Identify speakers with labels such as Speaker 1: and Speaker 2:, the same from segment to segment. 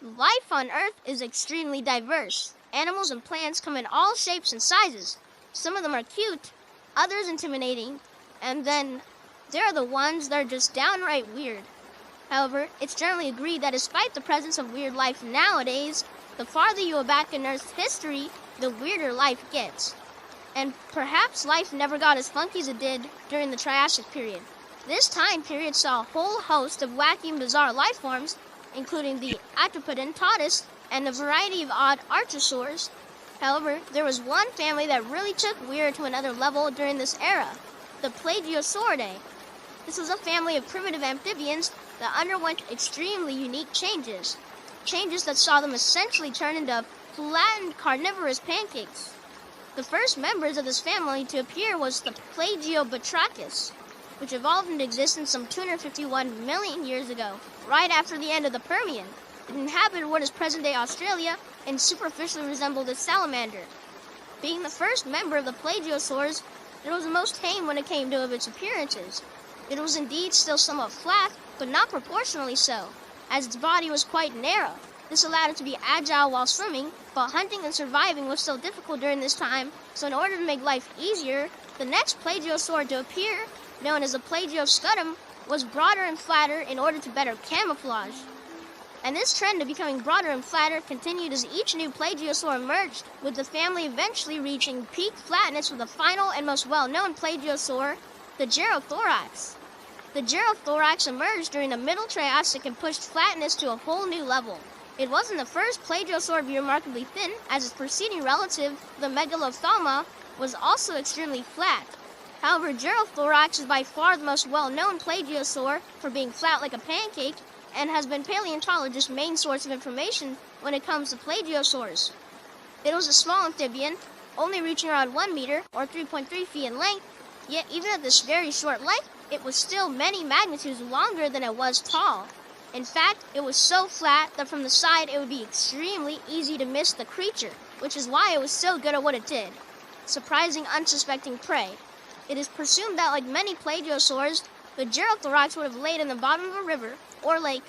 Speaker 1: Life on Earth is extremely diverse. Animals and plants come in all shapes and sizes. Some of them are cute, others intimidating, and then there are the ones that are just downright weird. However, it's generally agreed that despite the presence of weird life nowadays, the farther you go back in Earth's history, the weirder life gets. And perhaps life never got as funky as it did during the Triassic period. This time period saw a whole host of wacky and bizarre life forms, including the Arthropodon tortoise and a variety of odd archosaurs. However, there was one family that really took weird to another level during this era, the Plagiosauridae. This was a family of primitive amphibians that underwent extremely unique changes that saw them essentially turn into flattened carnivorous pancakes. The first members of this family to appear was the Plagiosaurus, which evolved into existence some 251 million years ago, right after the end of the Permian. It inhabited what is present-day Australia and superficially resembled a salamander. Being the first member of the Plagiosaurs, it was the most tame when it came to its appearances. It was indeed still somewhat flat, but not proportionally so, as its body was quite narrow. This allowed it to be agile while swimming, but hunting and surviving was still difficult during this time, so in order to make life easier, the next plagiosaur to appear, known as the Plagioscutum, was broader and flatter in order to better camouflage. And this trend of becoming broader and flatter continued as each new plagiosaur emerged, with the family eventually reaching peak flatness with the final and most well-known plagiosaur, the Gerothorax. The Gerothorax emerged during the Middle Triassic and pushed flatness to a whole new level. It wasn't the first plagiosaur to be remarkably thin, as its preceding relative, the Megalophthalma, was also extremely flat. However, Gerothorax is by far the most well-known plagiosaur for being flat like a pancake, and has been paleontologists' main source of information when it comes to plagiosaurs. It was a small amphibian, only reaching around 1 meter, or 3.3 feet in length, yet even at this very short length, it was still many magnitudes longer than it was tall. In fact, it was so flat that from the side it would be extremely easy to miss the creature, which is why it was so good at what it did, surprising unsuspecting prey. It is presumed that, like many plagiosaurs, the Gerothorax would have laid in the bottom of a river or lake,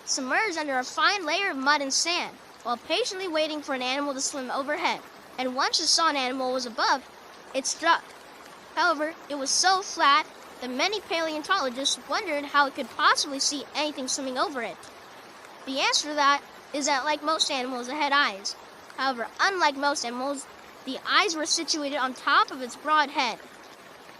Speaker 1: submerged under a fine layer of mud and sand, while patiently waiting for an animal to swim overhead, and once it saw an animal was above, it struck. However, it was so flat that many paleontologists wondered how it could possibly see anything swimming over it. The answer to that is that, like most animals, it had eyes. However, unlike most animals, the eyes were situated on top of its broad head.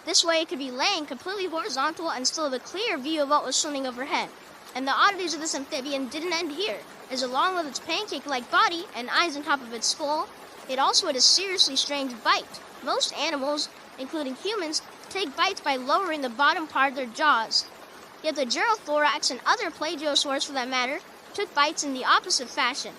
Speaker 1: This way it could be laying completely horizontal and still have a clear view of what was swimming overhead. And the oddities of this amphibian didn't end here, as along with its pancake-like body and eyes on top of its skull, it also had a seriously strange bite. Most animals, including humans, take bites by lowering the bottom part of their jaws. Yet the Gerothorax and other plagiosaurs, for that matter, took bites in the opposite fashion,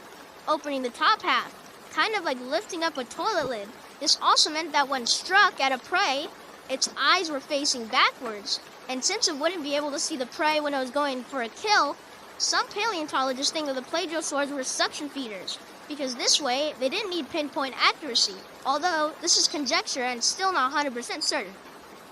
Speaker 1: opening the top half, kind of like lifting up a toilet lid. This also meant that when struck at a prey, its eyes were facing backwards, and since it wouldn't be able to see the prey when it was going for a kill, some paleontologists think that the plagiosaurs were suction feeders, because this way they didn't need pinpoint accuracy, although this is conjecture and still not 100% certain.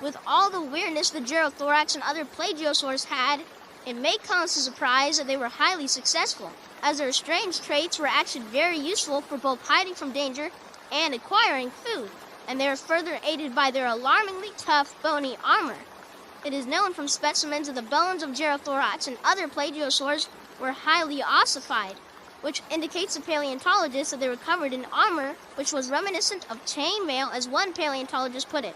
Speaker 1: With all the weirdness the Gerothorax and other plagiosaurs had, it may come as a surprise that they were highly successful, as their strange traits were actually very useful for both hiding from danger and acquiring food, and they were further aided by their alarmingly tough, bony armor. It is known from specimens that the bones of Gerothorax and other plagiosaurs were highly ossified, which indicates to paleontologists that they were covered in armor which was reminiscent of chainmail, as one paleontologist put it.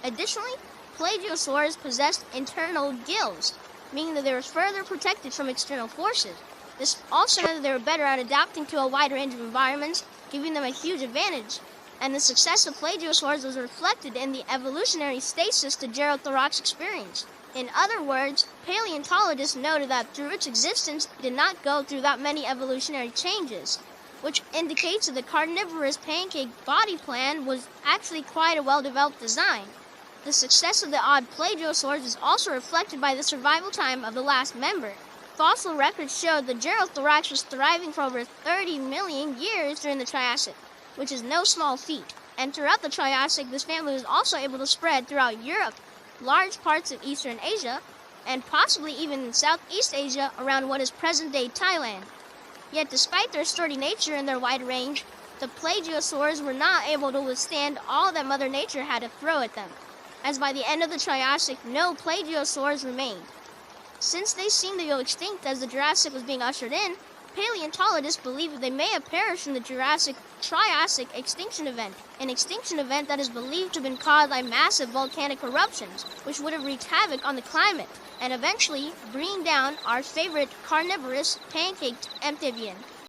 Speaker 1: Additionally, plagiosaurs possessed internal gills, meaning that they were further protected from external forces. This also meant that they were better at adapting to a wide range of environments, giving them a huge advantage. And the success of plagiosaurs was reflected in the evolutionary stasis the Gerothorax experienced. In other words, paleontologists noted that through its existence, it did not go through that many evolutionary changes, which indicates that the carnivorous pancake body plan was actually quite a well-developed design. The success of the odd plagiosaurs is also reflected by the survival time of the last member. Fossil records showed the Gerothorax was thriving for over 30 million years during the Triassic, which is no small feat. And throughout the Triassic, this family was also able to spread throughout Europe, large parts of Eastern Asia, and possibly even in Southeast Asia around what is present-day Thailand. Yet despite their sturdy nature and their wide range, the plagiosaurs were not able to withstand all that Mother Nature had to throw at them, as by the end of the Triassic, no plagiosaurs remained. Since they seemed to go extinct as the Jurassic was being ushered in, paleontologists believe that they may have perished in the Triassic extinction event, an extinction event that is believed to have been caused by massive volcanic eruptions, which would have wreaked havoc on the climate, and eventually bringing down our favorite carnivorous pancaked amphibian.